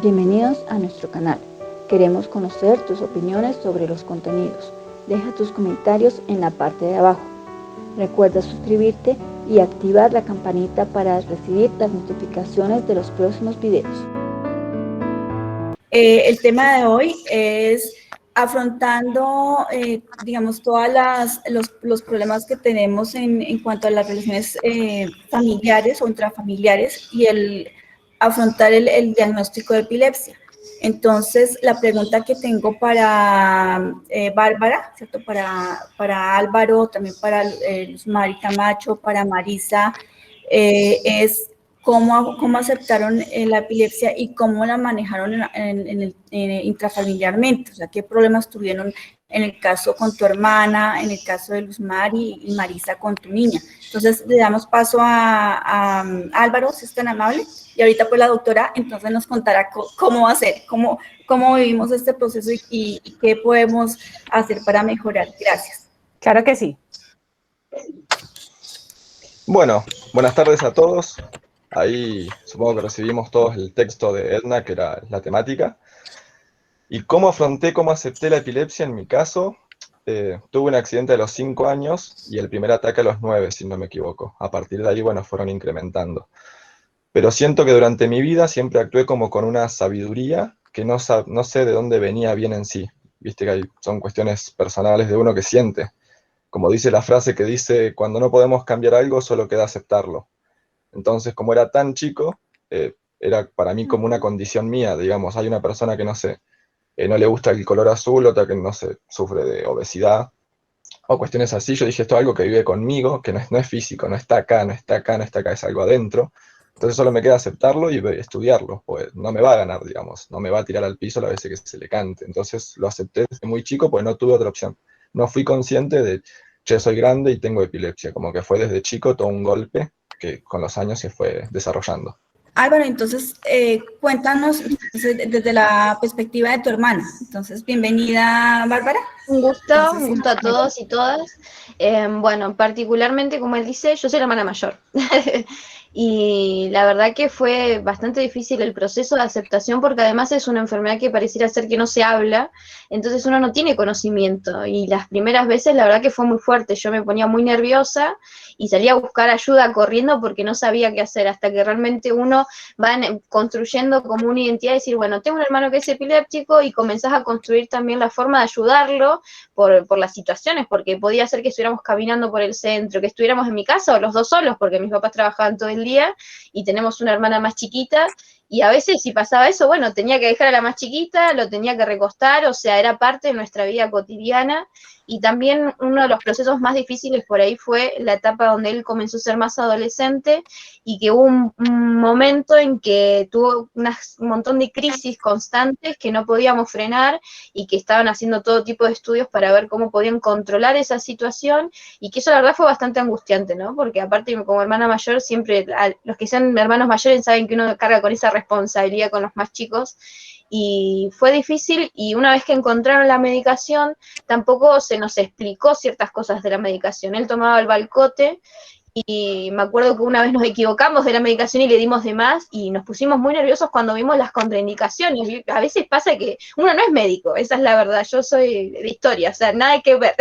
Bienvenidos a nuestro canal. Queremos conocer tus opiniones sobre los contenidos. Deja tus comentarios en la parte de abajo. Recuerda suscribirte y activar la campanita para recibir las notificaciones de los próximos videos. El tema de hoy es afrontando, digamos, todos los problemas que tenemos en cuanto a las relaciones familiares o intrafamiliares y el afrontar el diagnóstico de epilepsia. Entonces, la pregunta que tengo para Bárbara, ¿cierto? Para Álvaro, también para Mari Camacho, para Marisa, es cómo aceptaron la epilepsia y cómo la manejaron intrafamiliarmente, o sea, qué problemas tuvieron en el caso con tu hermana, en el caso de Luz Mari y Marisa con tu niña. Entonces, le damos paso a Álvaro, si es tan amable, y ahorita pues la doctora entonces nos contará cómo va a ser, cómo vivimos este proceso y qué podemos hacer para mejorar. Gracias. Claro que sí. Bueno, buenas tardes a todos. Ahí supongo que recibimos todos el texto de Edna, que era la temática. ¿Y cómo afronté, cómo acepté la epilepsia en mi caso? Tuve un accidente a los 5 años y el primer ataque a los 9, si no me equivoco. A partir de ahí, bueno, fueron incrementando. Pero siento que durante mi vida siempre actué como con una sabiduría que no sé de dónde venía bien en sí. Viste que son cuestiones personales de uno que siente. Como dice la frase que dice, cuando no podemos cambiar algo, solo queda aceptarlo. Entonces, como era tan chico, era para mí como una condición mía, digamos. Hay una persona que, no sé, no le gusta el color azul, otra que, no sé, sufre de obesidad, o cuestiones así. Yo dije, esto es algo que vive conmigo, que no es físico, no está acá, no está acá, no está acá, es algo adentro. Entonces solo me queda aceptarlo y estudiarlo, pues no me va a ganar, digamos, no me va a tirar al piso la vez que se le cante. Entonces lo acepté desde muy chico, pues no tuve otra opción. No fui consciente de, che, soy grande y tengo epilepsia, como que fue desde chico todo un golpe que con los años se fue desarrollando. Álvaro, entonces cuéntanos desde la perspectiva de tu hermana. Entonces, bienvenida, Bárbara. Un gusto Entonces, a todos y todas. Bueno, particularmente, como él dice, yo soy la hermana mayor. Y la verdad que fue bastante difícil el proceso de aceptación porque además es una enfermedad que pareciera ser que no se habla, entonces uno no tiene conocimiento. Y las primeras veces la verdad que fue muy fuerte, yo me ponía muy nerviosa y salía a buscar ayuda corriendo porque no sabía qué hacer, hasta que realmente uno va construyendo como una identidad y decir, bueno, tengo un hermano que es epiléptico y comenzás a construir también la forma de ayudarlo por las situaciones, porque podía ser que estuviéramos caminando por el centro, que estuviéramos en mi casa o los dos solos, porque mis papás trabajaban todo el día y tenemos una hermana más chiquita, y a veces si pasaba eso, bueno, tenía que dejar a la más chiquita, lo tenía que recostar, o sea, era parte de nuestra vida cotidiana. Y también uno de los procesos más difíciles por ahí fue la etapa donde él comenzó a ser más adolescente y que hubo un momento en que tuvo un montón de crisis constantes que no podíamos frenar y que estaban haciendo todo tipo de estudios para ver cómo podían controlar esa situación, y que eso la verdad fue bastante angustiante, ¿no? Porque aparte como hermana mayor, siempre los que sean hermanos mayores saben que uno carga con esa responsabilidad con los más chicos, y fue difícil. Y una vez que encontraron la medicación, tampoco se nos explicó ciertas cosas de la medicación. Él tomaba el Valcote, y me acuerdo que una vez nos equivocamos de la medicación y le dimos de más y nos pusimos muy nerviosos cuando vimos las contraindicaciones. Y a veces pasa que uno no es médico, esa es la verdad, yo soy de historia, o sea, nada que ver,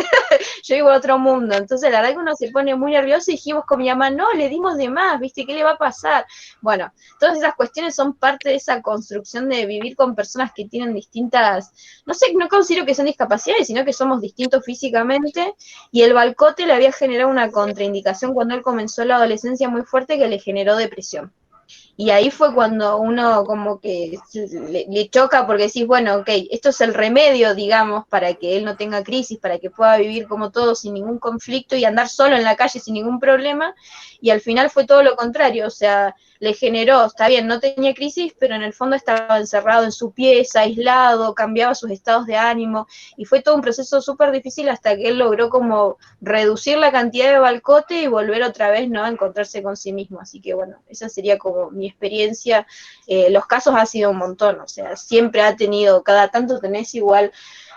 yo vivo a otro mundo. Entonces la verdad que uno se pone muy nervioso y dijimos con mi mamá, no, le dimos de más, ¿viste? ¿Qué le va a pasar? Bueno, todas esas cuestiones son parte de esa construcción de vivir con personas que tienen distintas, no sé, no considero que sean discapacidades, sino que somos distintos físicamente, y el Valcote le había generado una contraindicación cuando él comenzó la adolescencia muy fuerte que le generó depresión. Y ahí fue cuando uno como que le choca porque decís, bueno, ok, esto es el remedio, digamos, para que él no tenga crisis, para que pueda vivir como todo sin ningún conflicto y andar solo en la calle sin ningún problema, y al final fue todo lo contrario, o sea, le generó, está bien, no tenía crisis, pero en el fondo estaba encerrado en su pieza, aislado, cambiaba sus estados de ánimo, y fue todo un proceso súper difícil hasta que él logró como reducir la cantidad de Valcote y volver otra vez, ¿no?, a encontrarse con sí mismo. Así que bueno, esa sería como mi experiencia. Los casos ha sido un montón, o sea, siempre ha tenido, cada tanto tenés igual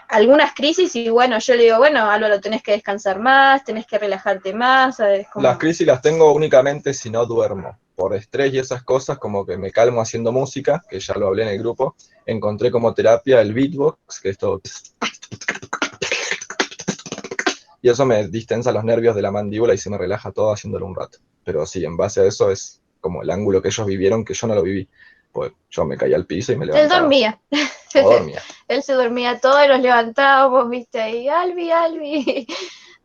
algunas crisis, y bueno, yo le digo, bueno, Álvaro, tenés que descansar más, tenés que relajarte más, ¿sabes? Como... Las crisis las tengo únicamente si no duermo. por estrés y esas cosas, como que me calmo haciendo música, que ya lo hablé en el grupo. Encontré como terapia el beatbox, que es todo... Y eso me distensa los nervios de la mandíbula y se me relaja todo haciéndolo un rato. Pero sí, en base a eso es como el ángulo que ellos vivieron, que yo no lo viví. Pues yo me caía al piso y me Él levantaba. dormía. O dormía. Él se dormía todo y nos levantábamos, viste, ahí, Albi, Albi.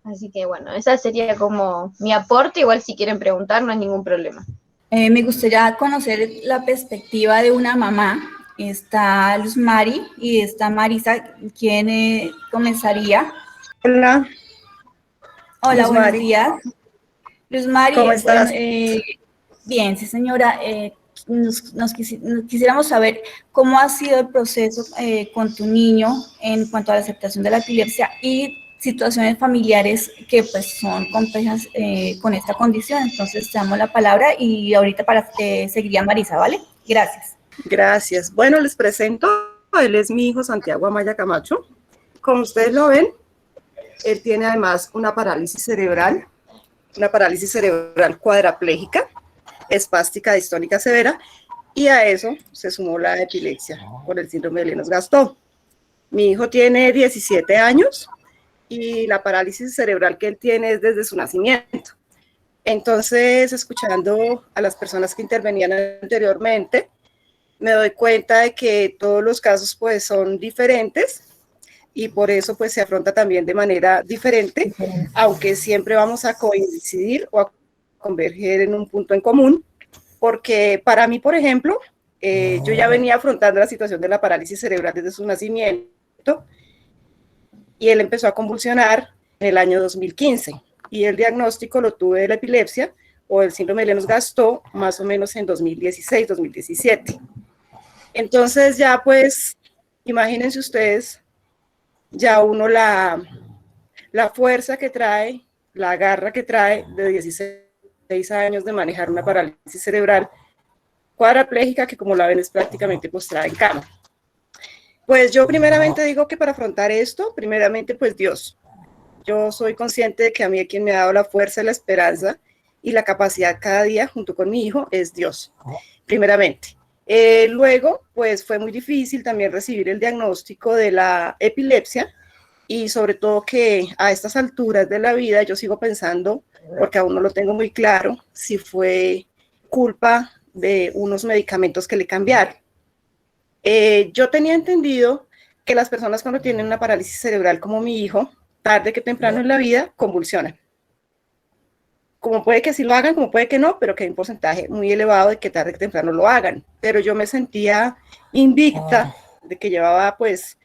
Así que bueno, esa sería como mi aporte. Igual si quieren preguntar, no hay ningún problema. Me gustaría conocer la perspectiva de una mamá. Está Luz Mari y está Marisa. ¿Quién comenzaría? Hola, Hola, Luz buenos Mari. días. Luz Mari, ¿Cómo estás? bien, sí señora, quisiéramos saber cómo ha sido el proceso con tu niño en cuanto a la aceptación de la epilepsia y situaciones familiares que pues son complejas con esta condición. Entonces te damos la palabra y ahorita seguiría Marisa, ¿vale? Gracias. Gracias. Bueno, les presento, él es mi hijo Santiago Amaya Camacho. Como ustedes lo ven, él tiene además una parálisis cerebral cuadraplégica, espástica distónica severa, y a eso se sumó la epilepsia por el síndrome de Lennox-Gastaut. Mi hijo tiene 17 años y la parálisis cerebral que él tiene es desde su nacimiento. Entonces, escuchando a las personas que intervenían anteriormente, me doy cuenta de que todos los casos pues son diferentes y por eso pues se afronta también de manera diferente, aunque siempre vamos a coincidir o a converger en un punto en común, porque para mí, por ejemplo, yo ya venía afrontando la situación de la parálisis cerebral desde su nacimiento y él empezó a convulsionar en el año 2015 y el diagnóstico lo tuve de la epilepsia o el síndrome de Lennox-Gastaut más o menos en 2016, 2017. Entonces ya pues, imagínense ustedes, ya uno la fuerza que trae, la garra que trae de 16 años de manejar una parálisis cerebral cuadraplégica que como la ven es prácticamente postrada en cama. Pues yo primeramente digo que para afrontar esto, primeramente pues Dios. Yo soy consciente de que a mí quien me ha dado la fuerza, la esperanza y la capacidad cada día junto con mi hijo es Dios, primeramente. Luego, pues fue muy difícil también recibir el diagnóstico de la epilepsia y sobre todo que a estas alturas de la vida yo sigo pensando, porque aún no lo tengo muy claro, si fue culpa de unos medicamentos que le cambiaron. Yo tenía entendido que las personas cuando tienen una parálisis cerebral como mi hijo, tarde que temprano en la vida, convulsionan. Como puede que sí lo hagan, como puede que no, pero que hay un porcentaje muy elevado de que tarde que temprano lo hagan. Pero yo me sentía invicta de que llevaba pues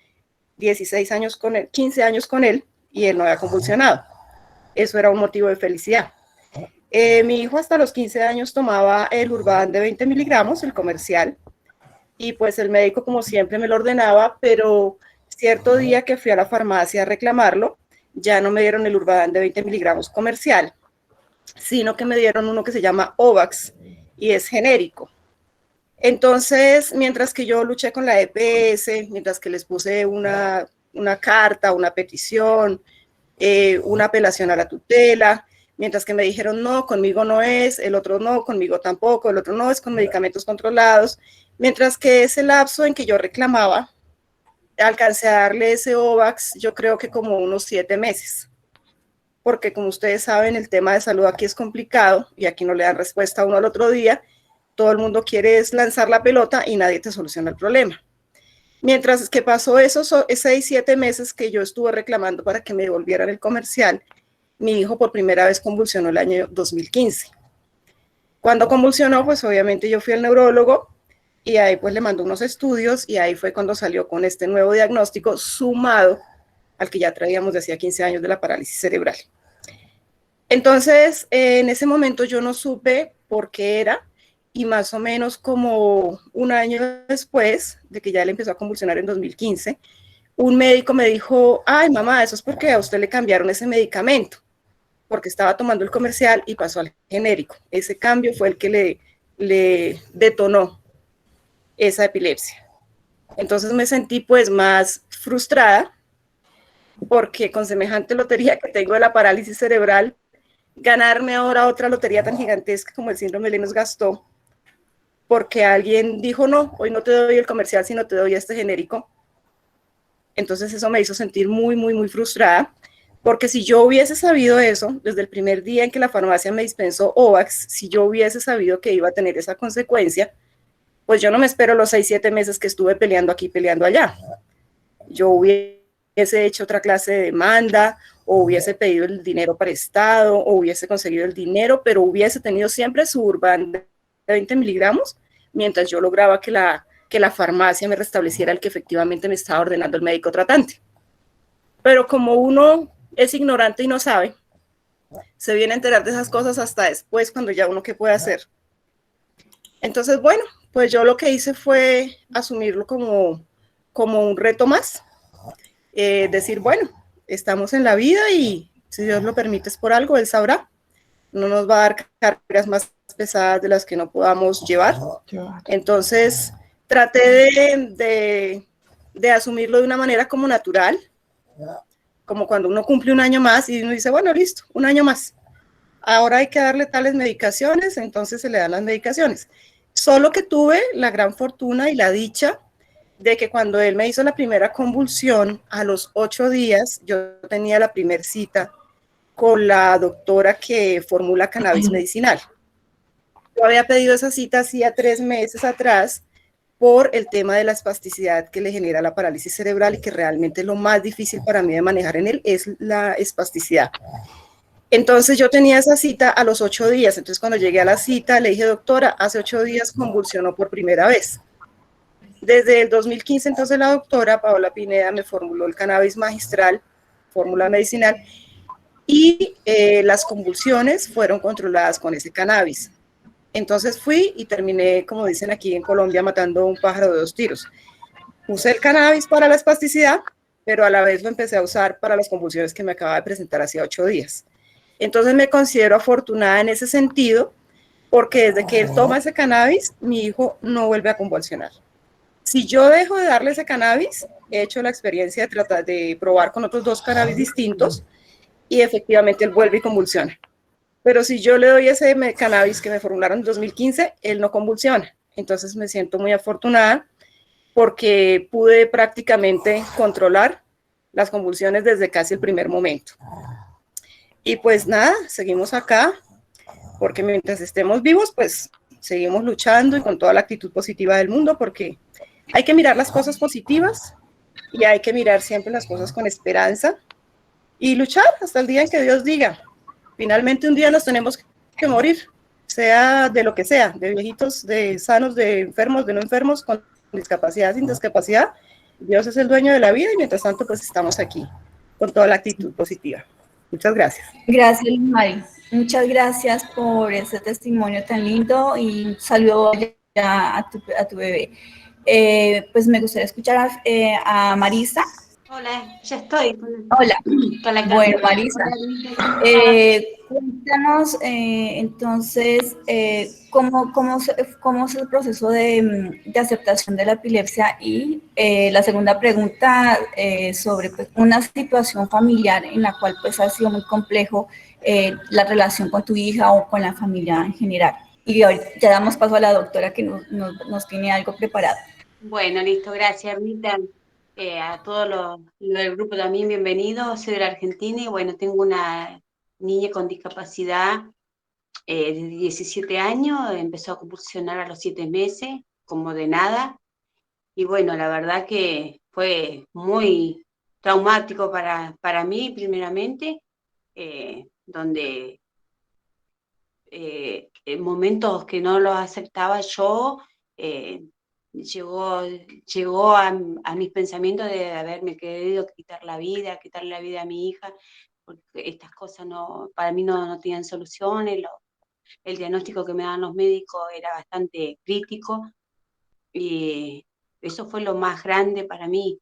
16 años con él, 15 años con él y él no había convulsionado. Eso era un motivo de felicidad. Mi hijo hasta los 15 años tomaba el Urbadan de 20 miligramos, el comercial, y pues el médico como siempre me lo ordenaba, pero cierto día que fui a la farmacia a reclamarlo, ya no me dieron el Urbadan de 20 miligramos comercial, sino que me dieron uno que se llama Ovax y es genérico. Entonces, mientras que yo luché con la EPS, mientras que les puse una carta, una petición, una apelación a la tutela, mientras que me dijeron no, conmigo no es, el otro no, conmigo tampoco, el otro no, es con medicamentos controlados, mientras que ese lapso en que yo reclamaba, alcancé a darle ese Ovax, yo creo que como unos 7 meses. Porque como ustedes saben, el tema de salud aquí es complicado y aquí no le dan respuesta a uno al otro día. Todo el mundo quiere es lanzar la pelota y nadie te soluciona el problema. Mientras que pasó esos 6, 7 meses que yo estuve reclamando para que me devolvieran el comercial, mi hijo por primera vez convulsionó el año 2015. Cuando convulsionó, pues obviamente yo fui al neurólogo y ahí pues le mandó unos estudios y ahí fue cuando salió con este nuevo diagnóstico sumado al que ya traíamos de hacía 15 años de la parálisis cerebral. Entonces, en ese momento yo no supe por qué era y más o menos como un año después de que ya él empezó a convulsionar en 2015, un médico me dijo, ay mamá, eso es porque a usted le cambiaron ese medicamento, porque estaba tomando el comercial y pasó al genérico. Ese cambio fue el que le detonó esa epilepsia. Entonces me sentí pues más frustrada porque con semejante lotería que tengo de la parálisis cerebral, ganarme ahora otra lotería tan gigantesca como el síndrome de Lennox-Gastaut, porque alguien dijo, no, hoy no te doy el comercial, sino te doy este genérico. Entonces eso me hizo sentir muy, muy, muy frustrada, porque si yo hubiese sabido eso, desde el primer día en que la farmacia me dispensó Ovax, si yo hubiese sabido que iba a tener esa consecuencia, pues yo no me espero los 6, 7 meses que estuve peleando aquí, peleando allá. Yo hubiese hecho otra clase de demanda, o hubiese pedido el dinero prestado, o hubiese conseguido el dinero, pero hubiese tenido siempre Suburban de 20 miligramos, mientras yo lograba que la farmacia me restableciera el que efectivamente me estaba ordenando el médico tratante. Pero como uno es ignorante y no sabe, se viene a enterar de esas cosas hasta después, cuando ya uno qué puede hacer. Entonces, bueno, pues yo lo que hice fue asumirlo como un reto más, decir, bueno, estamos en la vida y si Dios lo permite es por algo, Él sabrá, no nos va a dar cargas más pesadas de las que no podamos llevar. Entonces, traté de asumirlo de una manera como natural, como cuando uno cumple un año más y uno dice, bueno, listo, un año más. Ahora hay que darle tales medicaciones, entonces se le dan las medicaciones. Solo que tuve la gran fortuna y la dicha de que cuando él me hizo la primera convulsión, a los 8 días, yo tenía la primera cita con la doctora que formula cannabis medicinal. Yo había pedido esa cita hacía 3 meses atrás por el tema de la espasticidad que le genera la parálisis cerebral y que realmente lo más difícil para mí de manejar en él es la espasticidad. Entonces yo tenía esa cita a los 8 días, entonces cuando llegué a la cita le dije, doctora, hace 8 días convulsionó por primera vez. Desde el 2015 entonces la doctora Paola Pineda me formuló el cannabis magistral, fórmula medicinal, y las convulsiones fueron controladas con ese cannabis. Entonces fui y terminé, como dicen aquí en Colombia, matando un pájaro de 2 tiros. Usé el cannabis para la espasticidad, pero a la vez lo empecé a usar para las convulsiones que me acaba de presentar hacía 8 días. Entonces me considero afortunada en ese sentido, porque desde que él toma ese cannabis, mi hijo no vuelve a convulsionar. Si yo dejo de darle ese cannabis, he hecho la experiencia de tratar de probar con otros 2 cannabis distintos y efectivamente él vuelve y convulsiona. Pero si yo le doy ese cannabis que me formularon en 2015, él no convulsiona. Entonces me siento muy afortunada porque pude prácticamente controlar las convulsiones desde casi el primer momento. Y pues nada, seguimos acá, porque mientras estemos vivos, pues seguimos luchando y con toda la actitud positiva del mundo, porque hay que mirar las cosas positivas y hay que mirar siempre las cosas con esperanza y luchar hasta el día en que Dios diga. Finalmente un día nos tenemos que morir, sea de lo que sea, de viejitos, de sanos, de enfermos, de no enfermos, con discapacidad, sin discapacidad. Dios es el dueño de la vida y mientras tanto pues estamos aquí con toda la actitud positiva. Muchas gracias. Gracias, Mari. Muchas gracias por ese testimonio tan lindo y un saludo ya a tu bebé. Pues me gustaría escuchar a Marisa. Hola, ya estoy. Hola. Con la Bueno, Marisa, cuéntanos entonces cómo es el proceso de aceptación de la epilepsia y la segunda pregunta sobre pues, una situación familiar en la cual pues ha sido muy complejo la relación con tu hija o con la familia en general. Y ahorita ya damos paso a la doctora que nos tiene algo preparado. Bueno, listo, gracias, Ermita. A todos los del grupo también, bienvenidos. Soy de la Argentina y bueno, tengo una niña con discapacidad de 17 años, empezó a convulsionar a los 7 meses, como de nada. Y bueno, la verdad que fue muy traumático para mí, primeramente, donde en momentos que no los aceptaba yo, llegó a mis pensamientos de haberme querido quitarle la vida a mi hija, porque estas cosas no, para mí no tenían soluciones, el diagnóstico que me daban los médicos era bastante crítico, y eso fue lo más grande para mí,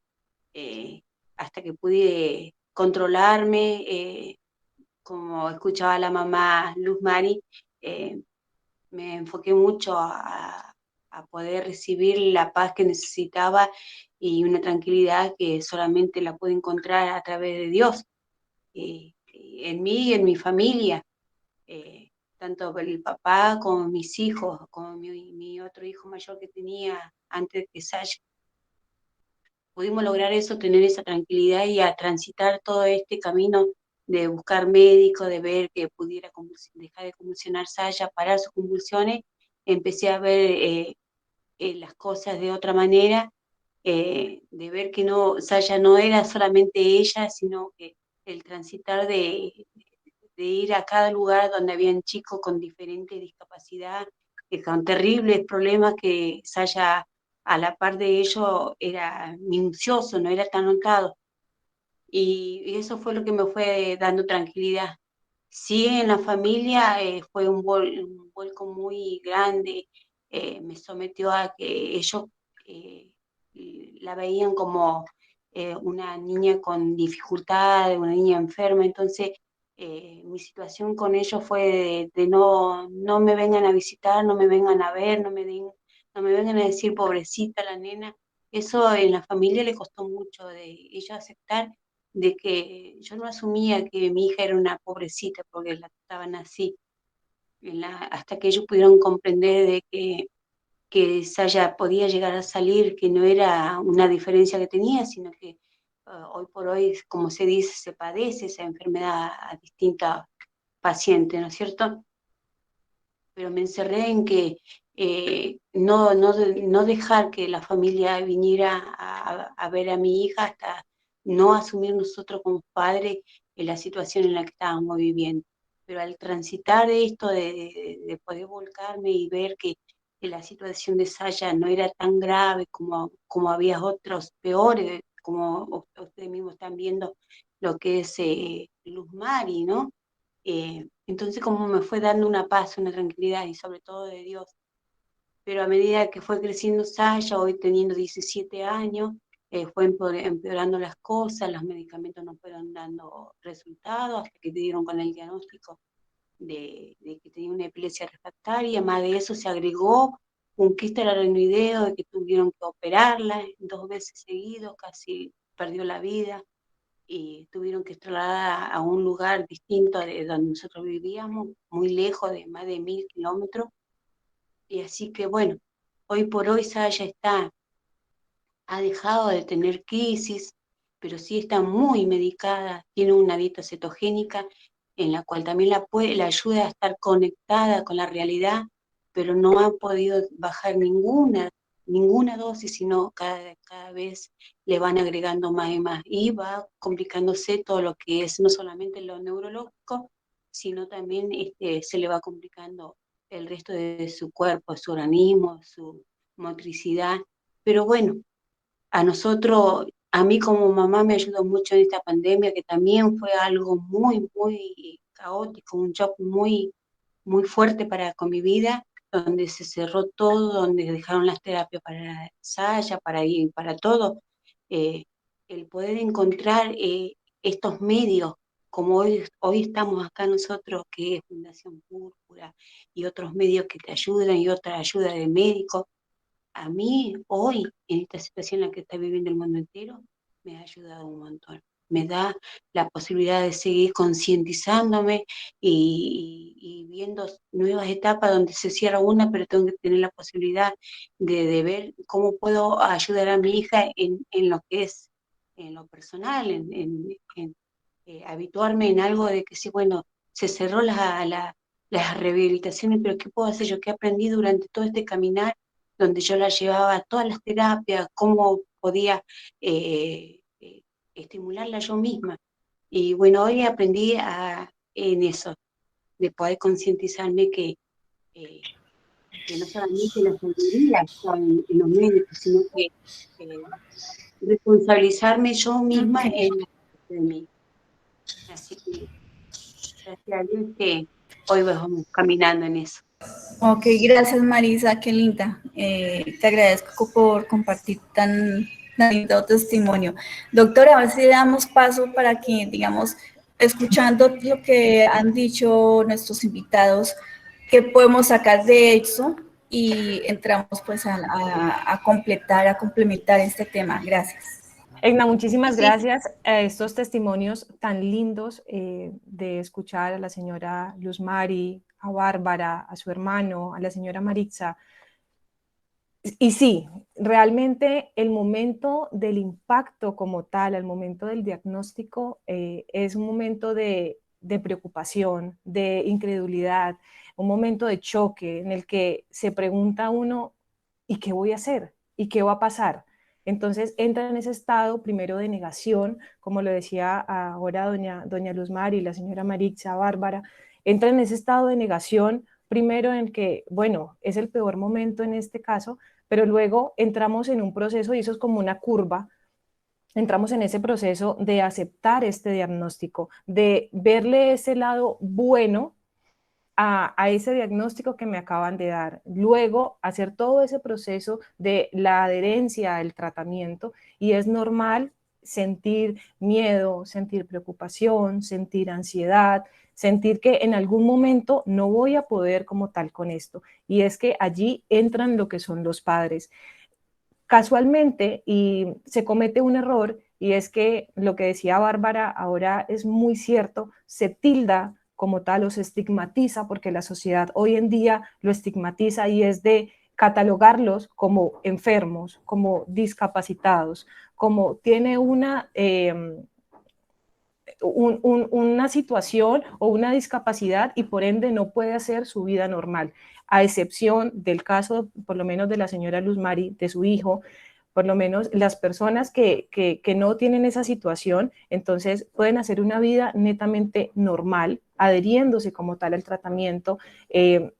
hasta que pude controlarme, como escuchaba la mamá Luz Mari, me enfoqué mucho a poder recibir la paz que necesitaba y una tranquilidad que solamente la puedo encontrar a través de Dios, en mí y en mi familia. tanto el papá como mis hijos, como mi otro hijo mayor que tenía antes de que Sasha. Pudimos lograr eso, tener esa tranquilidad y a transitar todo este camino de buscar médico, de ver que pudiera dejar de convulsionar Sasha, parar sus convulsiones. Empecé a ver las cosas de otra manera, de ver que no, Sasha no era solamente ella, sino que el transitar de ir a cada lugar donde habían chicos con diferentes discapacidades, con terribles problemas que Sasha, a la par de ello, era minucioso, no era tan notado. Y eso fue lo que me fue dando tranquilidad. Sí, en la familia fue un vuelco muy grande, me sometió a que ellos eh, la veían como una niña con dificultades, una niña enferma, entonces mi situación con ellos fue de no me vengan a visitar, no me vengan a ver, no me vengan a decir pobrecita la nena. Eso en la familia le costó mucho de ellos aceptar de que yo no asumía que mi hija era una pobrecita porque la trataban así, hasta que ellos pudieron comprender de que Saya podía llegar a salir, que no era una diferencia que tenía, sino que hoy por hoy, como se dice, se padece esa enfermedad a distintos pacientes, ¿no es cierto? Pero me encerré en que no dejar que la familia viniera a ver a mi hija hasta no asumir nosotros como padres en la situación en la que estábamos viviendo. Pero al transitar esto de poder volcarme y ver que la situación de Saya no era tan grave como había otros peores, como ustedes mismos están viendo lo que es Luz Mari, ¿no? Entonces como me fue dando una paz, una tranquilidad y sobre todo de Dios. Pero a medida que fue creciendo Sasha, hoy teniendo 17 años, fue empeorando las cosas, los medicamentos no fueron dando resultados hasta que te dieron con el diagnóstico de que tenía una epilepsia refractaria. Más de eso se agregó un quiste aracnoideo de que tuvieron que operarla 2 veces seguidos, casi perdió la vida y tuvieron que trasladar a un lugar distinto de donde nosotros vivíamos, muy lejos, de más de 1000 kilómetros. Y así que bueno, hoy por hoy Saya ha dejado de tener crisis, pero sí está muy medicada, tiene una dieta cetogénica en la cual también la ayuda a estar conectada con la realidad, pero no ha podido bajar ninguna dosis, sino cada vez le van agregando más y más, y va complicándose todo lo que es, no solamente lo neurológico, sino también se le va complicando el resto de su cuerpo, su organismo, su motricidad, pero bueno, a nosotros, a mí como mamá me ayudó mucho en esta pandemia, que también fue algo muy, muy caótico, un shock muy fuerte con mi vida, donde se cerró todo, donde dejaron las terapias para Saya, para ir, para todo. Eh, el poder encontrar estos medios, como hoy estamos acá nosotros, que es Fundación Púrpura, y otros medios que te ayudan, y otra ayuda de médicos, a mí hoy, en esta situación en la que está viviendo el mundo entero, me ha ayudado un montón. Me da la posibilidad de seguir concientizándome y viendo nuevas etapas donde se cierra una, pero tengo que tener la posibilidad de ver cómo puedo ayudar a mi hija en lo que es, en lo personal, habituarme en algo de que sí, bueno, se cerró las rehabilitaciones, pero ¿qué puedo hacer yo? ¿Qué aprendí durante todo este caminar donde yo la llevaba a todas las terapias, cómo podía estimularla yo misma? Y bueno, hoy aprendí en eso, de poder concientizarme que no solamente la sabiduría está en los médicos, sino que eh, responsabilizarme yo misma Ok. en la parte de mí. Así que gracias a Dios que hoy vamos caminando en eso. Ok, gracias Marisa, qué linda. Te agradezco por compartir tan lindo testimonio. Doctora, a ver si le damos paso para que, digamos, escuchando lo que han dicho nuestros invitados, qué podemos sacar de eso y entramos pues a completar, a complementar este tema. Gracias. Egna, muchísimas Sí. gracias a estos testimonios tan lindos de escuchar a la señora Luz Mari, a Bárbara, a su hermano, a la señora Maritza. Y sí, realmente el momento del impacto como tal, el momento del diagnóstico, es un momento de preocupación, de incredulidad, un momento de choque en el que se pregunta uno, ¿y qué voy a hacer? ¿Y qué va a pasar? Entonces entra en ese estado primero de negación, como lo decía ahora doña Luz Mari, la señora Maritza, Bárbara, entra en ese estado de negación primero en que, bueno, es el peor momento en este caso, pero luego entramos en un proceso, y eso es como una curva, entramos en ese proceso de aceptar este diagnóstico, de verle ese lado bueno a ese diagnóstico que me acaban de dar. Luego, hacer todo ese proceso de la adherencia al tratamiento, y es normal sentir miedo, sentir preocupación, sentir ansiedad, sentir que en algún momento no voy a poder como tal con esto. Y es que allí entran lo que son los padres. Casualmente, y se comete un error, y es que lo que decía Bárbara ahora es muy cierto, se tilda como tal o se estigmatiza, porque la sociedad hoy en día lo estigmatiza, y es de catalogarlos como enfermos, como discapacitados, como tiene una situación o una discapacidad y por ende no puede hacer su vida normal, a excepción del caso, por lo menos de la señora Luz Mari, de su hijo. Por lo menos las personas que no tienen esa situación, entonces pueden hacer una vida netamente normal, adheriéndose como tal al tratamiento.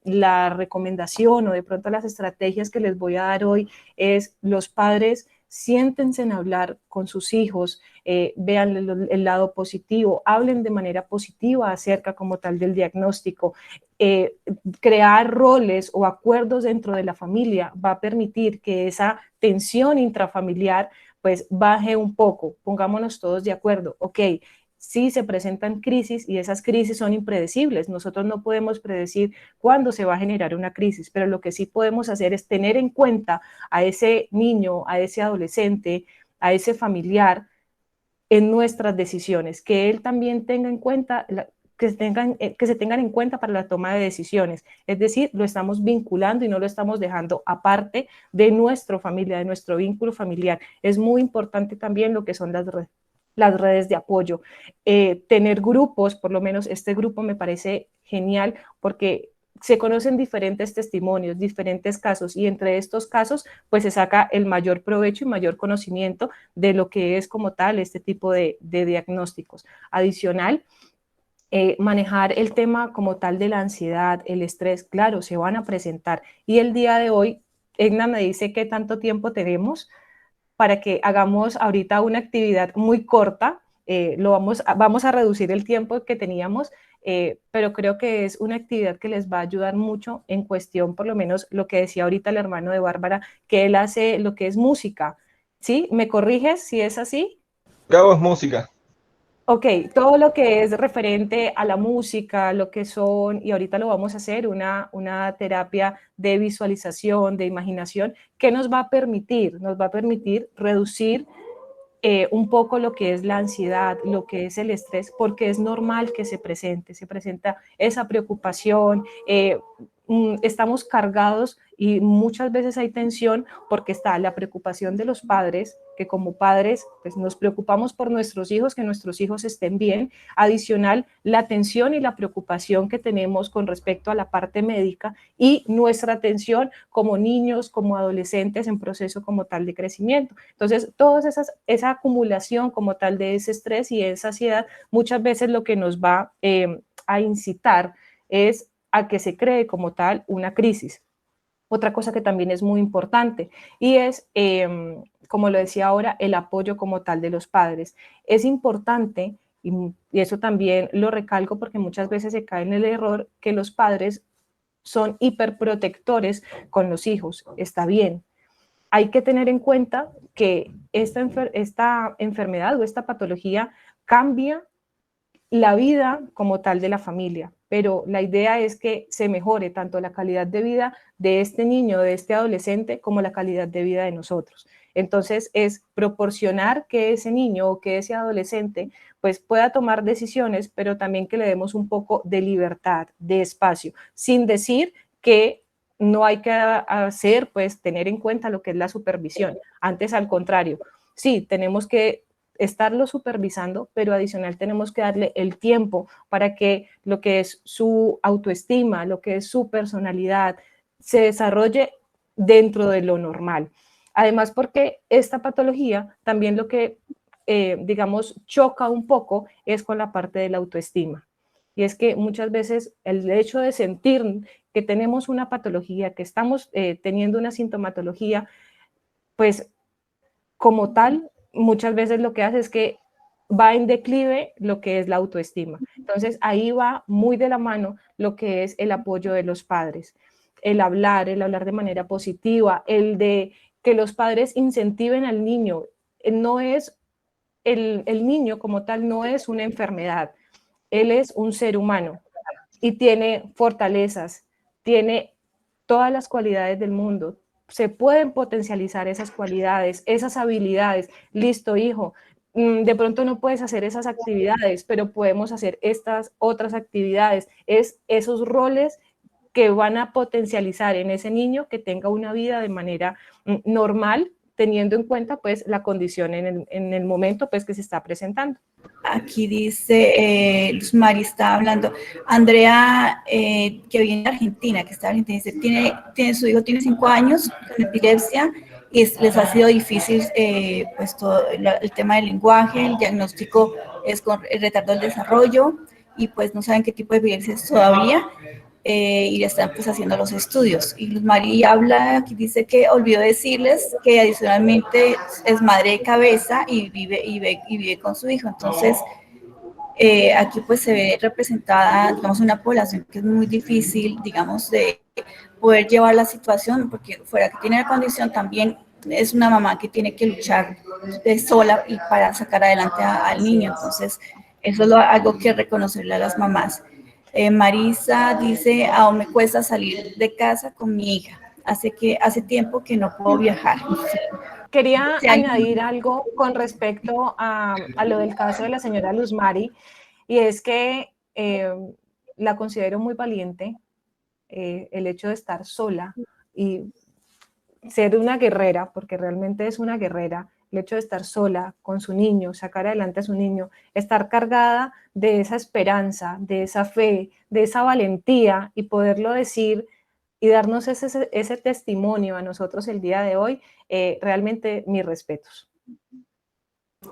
La recomendación o de pronto las estrategias que les voy a dar hoy es: los padres, siéntense en hablar con sus hijos, vean el lado positivo, hablen de manera positiva acerca como tal del diagnóstico. Crear roles o acuerdos dentro de la familia va a permitir que esa tensión intrafamiliar pues baje un poco. Pongámonos todos de acuerdo, ok, sí se presentan crisis, y esas crisis son impredecibles. Nosotros no podemos predecir cuándo se va a generar una crisis, pero lo que sí podemos hacer es tener en cuenta a ese niño, a ese adolescente, a ese familiar en nuestras decisiones, que él también tenga en cuenta, que se tengan en cuenta para la toma de decisiones. Es decir, lo estamos vinculando y no lo estamos dejando aparte de nuestra familia, de nuestro vínculo familiar. Es muy importante también lo que son las redes de apoyo. Tener grupos, por lo menos este grupo me parece genial, porque se conocen diferentes testimonios, diferentes casos, y entre estos casos pues se saca el mayor provecho y mayor conocimiento de lo que es como tal este tipo de diagnósticos. Adicional, manejar el tema como tal de la ansiedad, el estrés, claro, se van a presentar. Y el día de hoy, Egna me dice qué tanto tiempo tenemos para que hagamos ahorita una actividad muy corta. Vamos a reducir el tiempo que teníamos, pero creo que es una actividad que les va a ayudar mucho en cuestión, por lo menos lo que decía ahorita el hermano de Bárbara, que él hace lo que es música. ¿Sí? ¿Me corriges si es así? Cabo es música. Ok, todo lo que es referente a la música, lo que son, y ahorita lo vamos a hacer, una terapia de visualización, de imaginación, que nos va a permitir reducir un poco lo que es la ansiedad, lo que es el estrés, porque es normal que se presenta esa preocupación, estamos cargados y muchas veces hay tensión porque está la preocupación de los padres, que como padres pues nos preocupamos por nuestros hijos, que nuestros hijos estén bien. Adicional, la tensión y la preocupación que tenemos con respecto a la parte médica, y nuestra atención como niños, como adolescentes en proceso como tal de crecimiento. Entonces, esa acumulación como tal de ese estrés y esa ansiedad, muchas veces lo que nos va a incitar es a que se cree como tal una crisis. Otra cosa que también es muy importante, y es, como lo decía ahora, el apoyo como tal de los padres. Es importante, y eso también lo recalco porque muchas veces se cae en el error, que los padres son hiperprotectores con los hijos. Está bien. Hay que tener en cuenta que esta enfermedad o esta patología cambia la vida como tal de la familia, pero la idea es que se mejore tanto la calidad de vida de este niño, de este adolescente, como la calidad de vida de nosotros. Entonces es proporcionar que ese niño o que ese adolescente pues pueda tomar decisiones, pero también que le demos un poco de libertad, de espacio, sin decir que no hay que hacer, pues tener en cuenta lo que es la supervisión. Antes, al contrario, sí, tenemos que estarlo supervisando, pero adicional tenemos que darle el tiempo para que lo que es su autoestima, lo que es su personalidad, se desarrolle dentro de lo normal. Además, porque esta patología también lo que, digamos, choca un poco es con la parte de la autoestima. Y es que muchas veces el hecho de sentir que tenemos una patología, que estamos teniendo una sintomatología, pues como tal, muchas veces lo que hace es que va en declive lo que es la autoestima. Entonces ahí va muy de la mano lo que es el apoyo de los padres, el hablar de manera positiva, el de que los padres incentiven al niño. No es el niño como tal, no es una enfermedad, él es un ser humano y tiene fortalezas, tiene todas las cualidades del mundo. Se pueden potencializar esas cualidades, esas habilidades. Listo, hijo, de pronto no puedes hacer esas actividades, pero podemos hacer estas otras actividades. Es esos roles que van a potencializar en ese niño que tenga una vida de manera normal, teniendo en cuenta pues la condición en el momento pues que se está presentando. Aquí dice, Luz Mari está hablando, Andrea, que viene de Argentina, que está en Argentina, dice, su hijo tiene 5 años con epilepsia y les ha sido difícil pues todo el tema del lenguaje, el diagnóstico es con retardo del desarrollo y pues no saben qué tipo de epilepsia es todavía. Y ya están pues haciendo los estudios. Y Luz Mari habla, aquí dice que olvidó decirles que adicionalmente es madre de cabeza y vive con su hijo. Entonces, aquí pues se ve representada, digamos, una población que es muy difícil, digamos, de poder llevar la situación, porque fuera que tiene la condición también es una mamá que tiene que luchar sola y para sacar adelante al niño. Entonces, eso es algo que reconocerle a las mamás. Marisa dice, aún me cuesta salir de casa con mi hija. Hace tiempo que no puedo viajar. Quería añadir algo con respecto a lo del caso de la señora Luz Mari, y es que la considero muy valiente, el hecho de estar sola y ser una guerrera, porque realmente es una guerrera, el hecho de estar sola con su niño, sacar adelante a su niño, estar cargada de esa esperanza, de esa fe, de esa valentía y poderlo decir y darnos ese testimonio a nosotros el día de hoy, realmente mis respetos.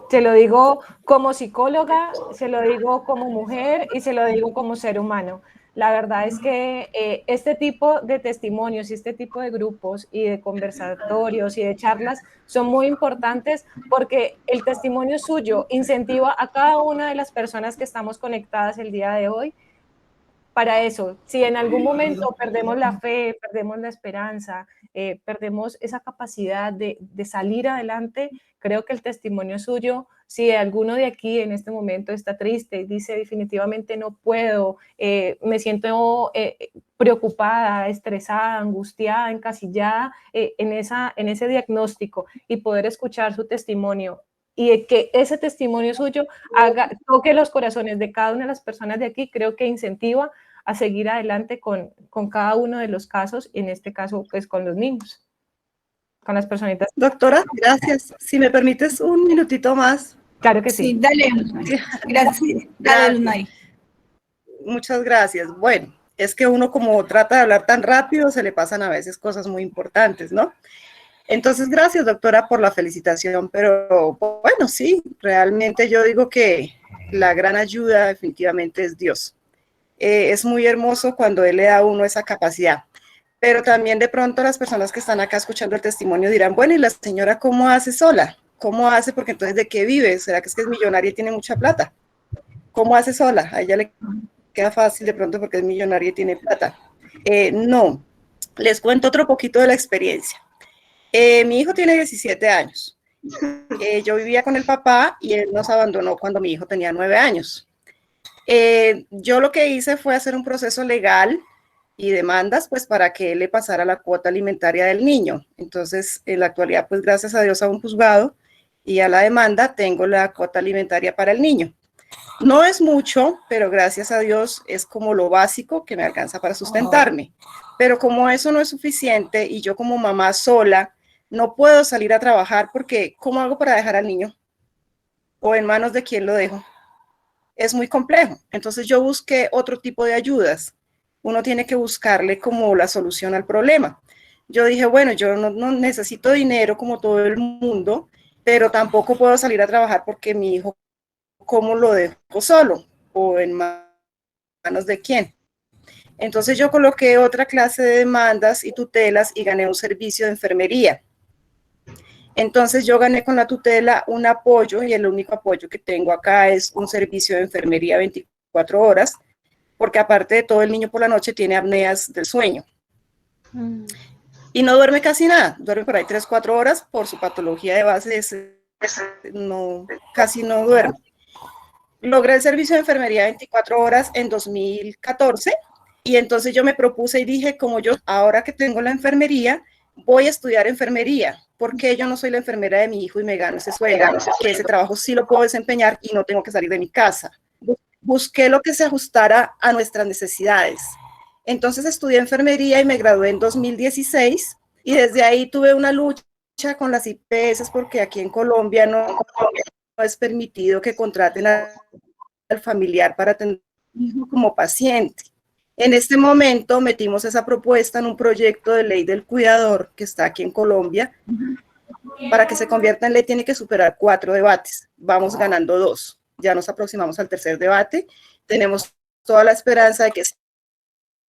Se lo digo como psicóloga, se lo digo como mujer y se lo digo como ser humano. La verdad es que este tipo de testimonios y este tipo de grupos y de conversatorios y de charlas son muy importantes porque el testimonio suyo incentiva a cada una de las personas que estamos conectadas el día de hoy para eso. Si en algún momento perdemos la fe, perdemos la esperanza, perdemos esa capacidad de salir adelante, creo que el testimonio suyo, si alguno de aquí en este momento está triste y dice definitivamente no puedo, me siento preocupada, estresada, angustiada, encasillada en ese diagnóstico y poder escuchar su testimonio y que ese testimonio suyo toque los corazones de cada una de las personas de aquí, creo que incentiva a seguir adelante con cada uno de los casos, en este caso, pues con los niños, con las personitas. Doctora, gracias. Si me permites un minutito más. Claro que sí. Sí, dale, gracias. Dale, Mari. Muchas gracias. Bueno, es que uno como trata de hablar tan rápido, se le pasan a veces cosas muy importantes, ¿no? Entonces, gracias, doctora, por la felicitación, pero bueno, sí, realmente yo digo que la gran ayuda definitivamente es Dios. Es muy hermoso cuando Él le da a uno esa capacidad, pero también de pronto las personas que están acá escuchando el testimonio dirán, bueno, ¿y la señora cómo hace sola? ¿Cómo hace? Porque entonces, ¿de qué vive? ¿Será que es millonaria y tiene mucha plata? ¿Cómo hace sola? A ella le queda fácil de pronto porque es millonaria y tiene plata. No, les cuento otro poquito de la experiencia. Mi hijo tiene 17 años. Yo vivía con el papá y él nos abandonó cuando mi hijo tenía 9 años. Yo lo que hice fue hacer un proceso legal y demandas pues para que él le pasara la cuota alimentaria del niño. Entonces, en la actualidad, pues gracias a Dios a un juzgado y a la demanda tengo la cuota alimentaria para el niño. No es mucho, pero gracias a Dios es como lo básico que me alcanza para sustentarme. Pero como eso no es suficiente y yo como mamá sola no puedo salir a trabajar porque ¿cómo hago para dejar al niño? ¿O en manos de quién lo dejo? Es muy complejo. Entonces yo busqué otro tipo de ayudas. Uno tiene que buscarle como la solución al problema. Yo dije, bueno, yo no necesito dinero como todo el mundo, pero tampoco puedo salir a trabajar porque mi hijo, ¿cómo lo dejo solo? ¿O en manos de quién? Entonces yo coloqué otra clase de demandas y tutelas y gané un servicio de enfermería. Entonces yo gané con la tutela un apoyo y el único apoyo que tengo acá es un servicio de enfermería 24 horas, porque aparte de todo el niño por la noche tiene apneas del sueño. Y no duerme casi nada, duerme por ahí 3-4 horas por su patología de base, casi no duerme. Logré el servicio de enfermería 24 horas en 2014 y entonces yo me propuse y dije, como yo ahora que tengo la enfermería, voy a estudiar enfermería, porque yo no soy la enfermera de mi hijo y me gano ese sueldo, que ese trabajo sí lo puedo desempeñar y no tengo que salir de mi casa. Busqué lo que se ajustara a nuestras necesidades. Entonces estudié enfermería y me gradué en 2016 y desde ahí tuve una lucha con las IPS porque aquí en Colombia no es permitido que contraten al familiar para atender como paciente. En este momento metimos esa propuesta en un proyecto de ley del cuidador que está aquí en Colombia. Para que se convierta en ley tiene que superar 4 debates. Vamos ganando 2. Ya nos aproximamos al tercer debate. Tenemos toda la esperanza de que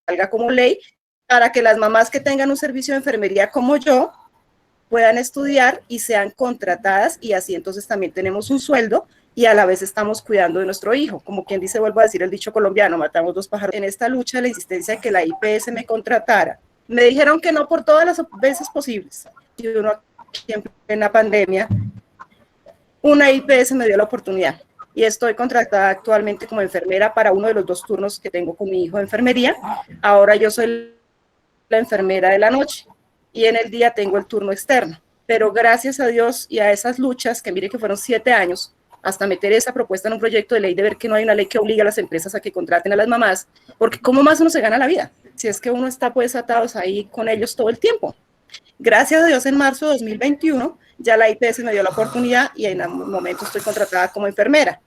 salga como ley para que las mamás que tengan un servicio de enfermería como yo puedan estudiar y sean contratadas y así entonces también tenemos un sueldo y a la vez estamos cuidando de nuestro hijo. Como quien dice, vuelvo a decir el dicho colombiano, matamos 2 pájaros. En esta lucha, la insistencia de que la IPS me contratara, me dijeron que no por todas las veces posibles. Y uno siempre en la pandemia, una IPS me dio la oportunidad y estoy contratada actualmente como enfermera para uno de los 2 turnos que tengo con mi hijo de enfermería. Ahora yo soy la enfermera de la noche y en el día tengo el turno externo. Pero gracias a Dios y a esas luchas, que mire que fueron 7 años, hasta meter esa propuesta en un proyecto de ley, de ver que no hay una ley que obligue a las empresas a que contraten a las mamás, porque ¿cómo más uno se gana la vida? Si es que uno está pues atados ahí con ellos todo el tiempo. Gracias a Dios en marzo de 2021 ya la IPS me dio la oportunidad y en el momento estoy contratada como enfermera.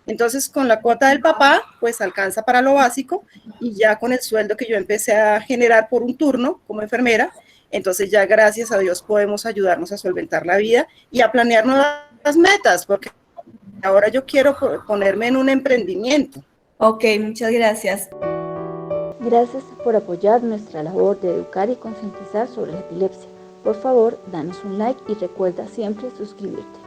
Entonces con la cuota del papá pues alcanza para lo básico y ya con el sueldo que yo empecé a generar por un turno como enfermera, entonces ya gracias a Dios podemos ayudarnos a solventar la vida y a planear nuevas metas, porque ahora yo quiero ponerme en un emprendimiento. Ok, muchas gracias. Gracias por apoyar nuestra labor de educar y concientizar sobre la epilepsia. Por favor, danos un like y recuerda siempre suscribirte.